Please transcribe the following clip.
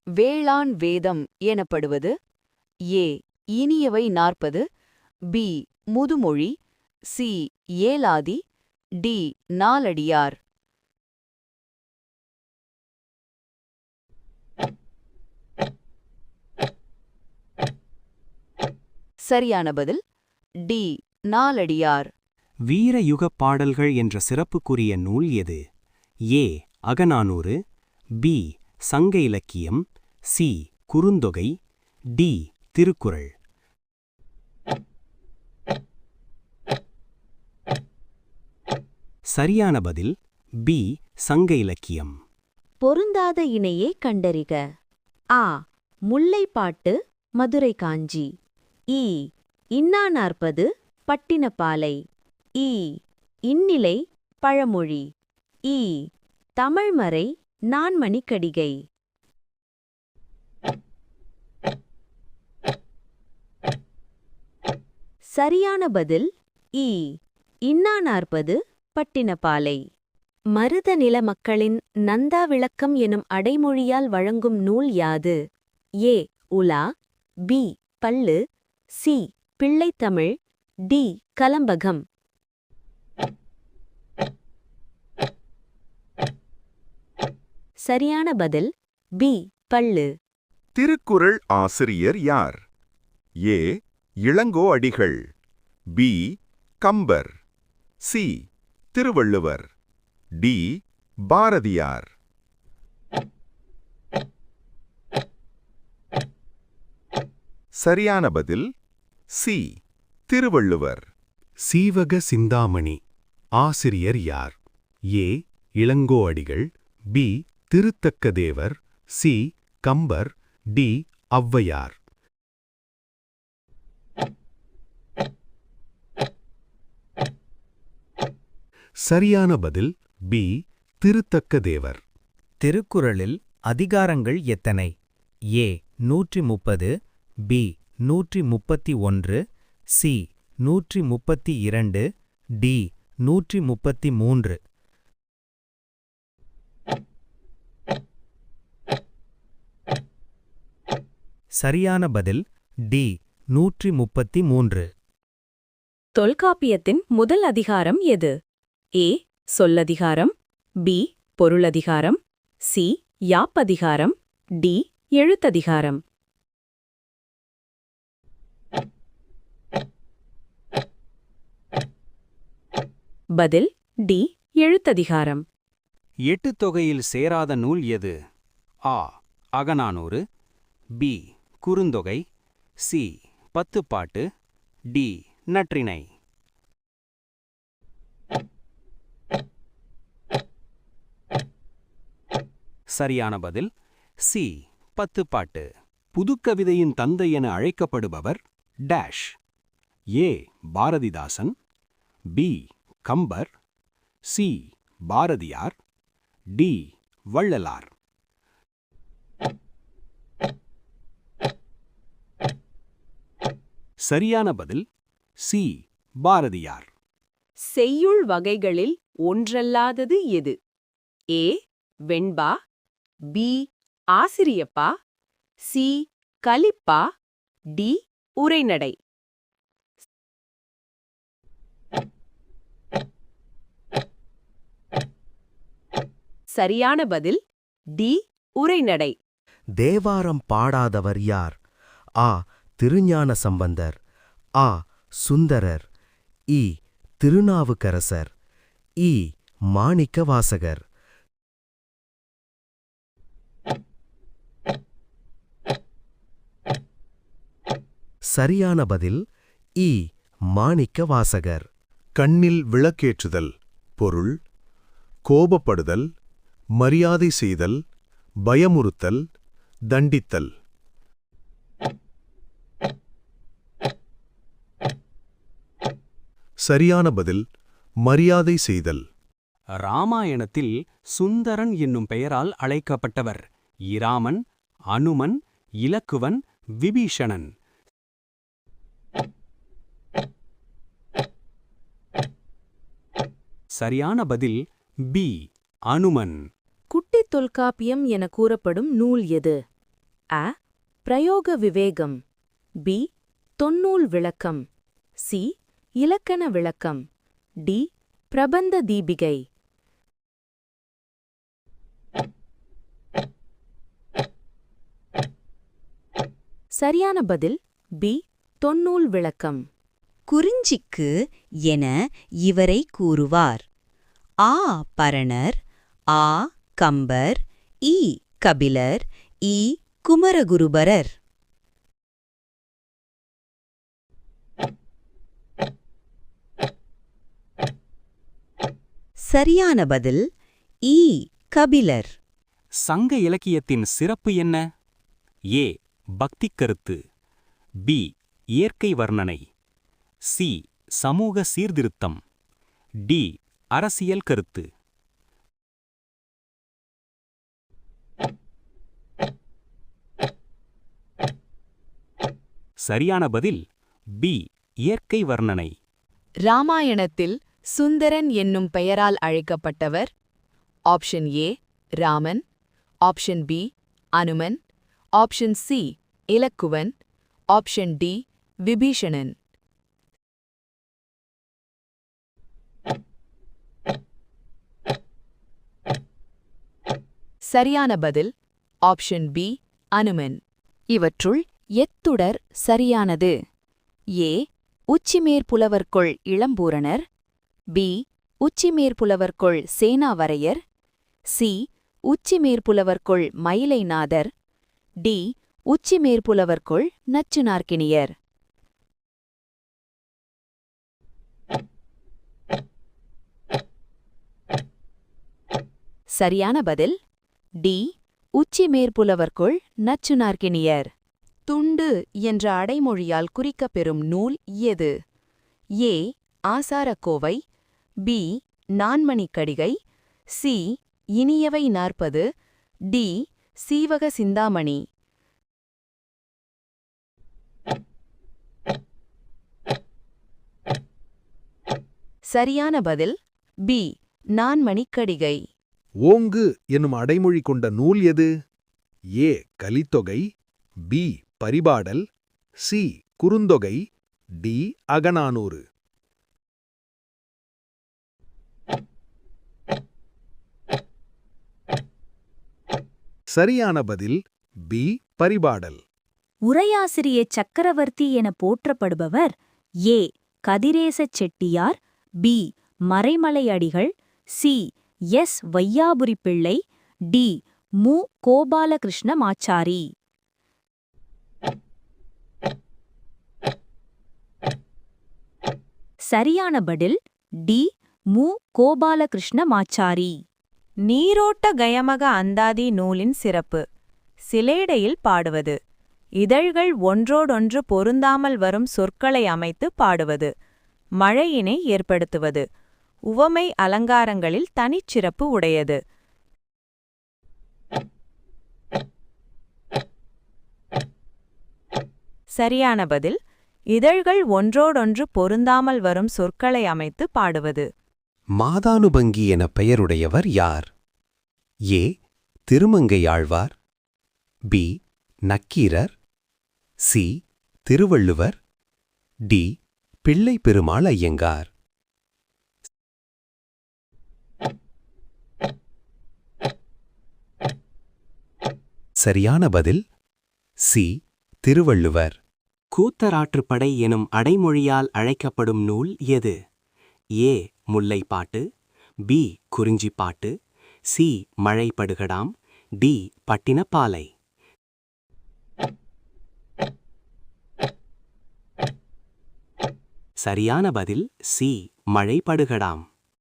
வேளாண் வேதம் எனப்படுவது? ஏ. இனியவை 40, பி. முதுமொழி, சி. ஏலாதி, டி. நாலடியார். சரியான பதில் டி. நாலடியார். வீரயுகப் பாடல்கள் என்ற சிறப்புக்குரிய நூல் எது? ஏ. அகநானூறு, பி. சங்க இலக்கியம், சி. குறுந்தொகை, டி. திருக்குறள். சரியான பதில் பி. சங்க இலக்கியம். பொருந்தாத இணையை கண்டறிக. ஆ. முல்லைப்பாட்டு மதுரை காஞ்சி. இ. இன்னா 40 பட்டினப்பாலை. இ. இந்நிலை பழமொழி. இ. தமிழ்மறை நான்மணிக்கடிகை. சரியான பதில் இ. இன்னா 40 பட்டினப்பாலை. மருத நில மக்களின் நந்தா விளக்கம் எனும் அடைமொழியால் வழங்கும் நூல் யாது? ஏ. உலா, பி. பள்ளு, சி. பிள்ளைத்தமிழ், டி. கலம்பகம். சரியான பதில் பி. பள்ளு. திருக்குறள் ஆசிரியர் யார்? A. Ilango Adigal, B. Kambar, C. Thiruvalluvar, D. Bharathiyar. சரியான பதில் சி. திருவள்ளுவர். சீவக சிந்தாமணி ஆசிரியர் யார்? A. Ilango Adigal, B. Thiruthakkathevar, C. Kambar, D. Avvaiyar. சரியான பதில் பி. திருத்தக்கதேவர். திருக்குறளில் அதிகாரங்கள் எத்தனை? ஏ. 130, பி. 131, சி. 132, டி. 133. சரியான பதில் டி. 133. தொல்காப்பியத்தின் முதல் அதிகாரம் எது? ஏ. சொல்லதிகாரம், பி. பொருளதிகாரம், சி. யாப்பதிகாரம், டி. எழுத்ததிகாரம். பதில் டி. எழுத்ததிகாரம். எட்டுத் தொகையில் சேராத நூல் எது? ஆ. Agananuru, B. Kurunthogai, C. Pathuppattu, D. Natrinai. சரியான பதில் சி. பத்துப்பாட்டு. புதுக்கவிதையின் தந்தை என அழைக்கப்படுபவர் dash. A. Bharathidasan, B. Kambar, C. Bharathiyar, D. Vallalar. சரியான பதில் சி. பாரதியார். செய்யுள் வகைகளில் ஒன்றல்லாதது எது? ஏ. வெண்பா, பி. ஆசிரியப்பா, சி. கலிப்பா, டி. உரைநடை. சரியான பதில் டி. உரைநடை. தேவாரம் பாடாதவர் யார்? ஆ. திருஞான சம்பந்தர், ஆ. சுந்தரர், இ. திருநாவுக்கரசர், இ. மாணிக்கவாசகர். சரியான பதில் இ. மாணிக்கவாசகர். கண்ணில் விளக்கேற்றுதல் பொருள்: கோபப்படுதல், மரியாதை செய்தல், பயமுறுத்தல், தண்டித்தல். சரியான பதில் மரியாதை செய்தல். இராமாயணத்தில் சுந்தரன் என்னும் பெயரால் அழைக்கப்பட்டவர் இராமன், அனுமன், இலக்குவன், விபீஷணன். சரியான பதில் பி. அனுமன். குட்டித் தொல்காப்பியம் என கூறப்படும் நூல் எது? அ. பிரயோக விவேகம். பி. தொன்னூல் விளக்கம். சி. இலக்கண விளக்கம். டி. பிரபந்த தீபிகை. சரியான பதில் பி. தொன்னூல் விளக்கம். குறிஞ்சிக்கு என இவரை கூறுவார். ஆ. பரணர், ஆ. கம்பர், ஈ. கபிலர், ஈ. குமரகுருபரர். சரியான பதில் ஈ. கபிலர். சங்க இலக்கியத்தின் சிறப்பு என்ன? ஏ. பக்திக் கருத்து. பி. இயற்கை வர்ணனை. சி. சமூக சீர்திருத்தம். டி. அரசியல் கருத்து. சரியான பதில் பி. இயற்கை வர்ணனை. ராமாயணத்தில் சுந்தரன் என்னும் பெயரால் அழைக்கப்பட்டவர். Option A. Raman. Option B. Hanuman. Option C. Ilakkuvan. Option D. Vibhishanan. சரியான பதில் ஆப்ஷன் பி. அனுமன். இவற்றுள் எத்துடர் சரியானது? ஏ. உச்சிமேற்புலவர்கொள் இளம்பூரணர். பி. உச்சிமேற்புலவர்கொள் சேனாவரையர். சி. உச்சிமேற்புலவர்கொள் மயிலைநாதர். டி. உச்சிமேற்புலவர்கொள் நச்சுநாற்கினியர். சரியான பதில் டி. உச்சிமேற்புலவர்கொள் நச்சுநாற்கினியர். துண்டு என்ற அடைமொழியால் குறிக்கப்பெறும் நூல் எது? ஏ. ஆசாரக்கோவை. பி. நான்மணிக்கடிகை. சி. இனியவை 40. டி. சீவக சிந்தாமணி. சரியான பதில் பி. நான்மணிக்கடிகை. ஓங்கு என்னும் அடைமொழி கொண்ட நூல் எது? A. Kalithogai. B. Paripadal. C. Kurunthogai. D. Agananuru. சரியான பதில் பி. பரிபாடல். உரையாசிரிய சக்கரவர்த்தி என போற்றப்படுபவர் A. Kathiresa Chettiar. B. Maraimalai Adigal. C. S. Vaiyapuri Pillai. D. மு. கோபாலகிருஷ்ணமாச்சாரி. சரியான பதில் டி. மு. கோபாலகிருஷ்ணமாச்சாரி. நீரோட்ட கயமக அந்தாதி நூலின் சிறப்பு. சிலேடையில் பாடுவது. இதழ்கள் ஒன்றோடொன்று பொருந்தாமல் வரும் சொற்களை அமைத்து பாடுவது. மழையினை ஏற்படுத்துவது. உவமை அலங்காரங்களில் தனிச்சிறப்பு உடையது. சரியான பதில் இதழ்கள் ஒன்றோடொன்று பொருந்தாமல் வரும் சொற்களை அமைத்து பாடுவது. மாதானுபங்கி என பெயருடையவர் யார்? A. Thirumangai Alvar. B. Nakkeerar. C. Thiruvalluvar. D. Pillai Perumal Iyengar. சரியான பதில் சி. திருவள்ளுவர். கூத்தராற்றுப்படை எனும் அடைமொழியால் அழைக்கப்படும் நூல் எது? A. Mullaippattu. B. Kurinjippattu. C. Malaipadukadam. D. Pattinappalai. சரியான பதில் சி. மழைப்படுகடாம்.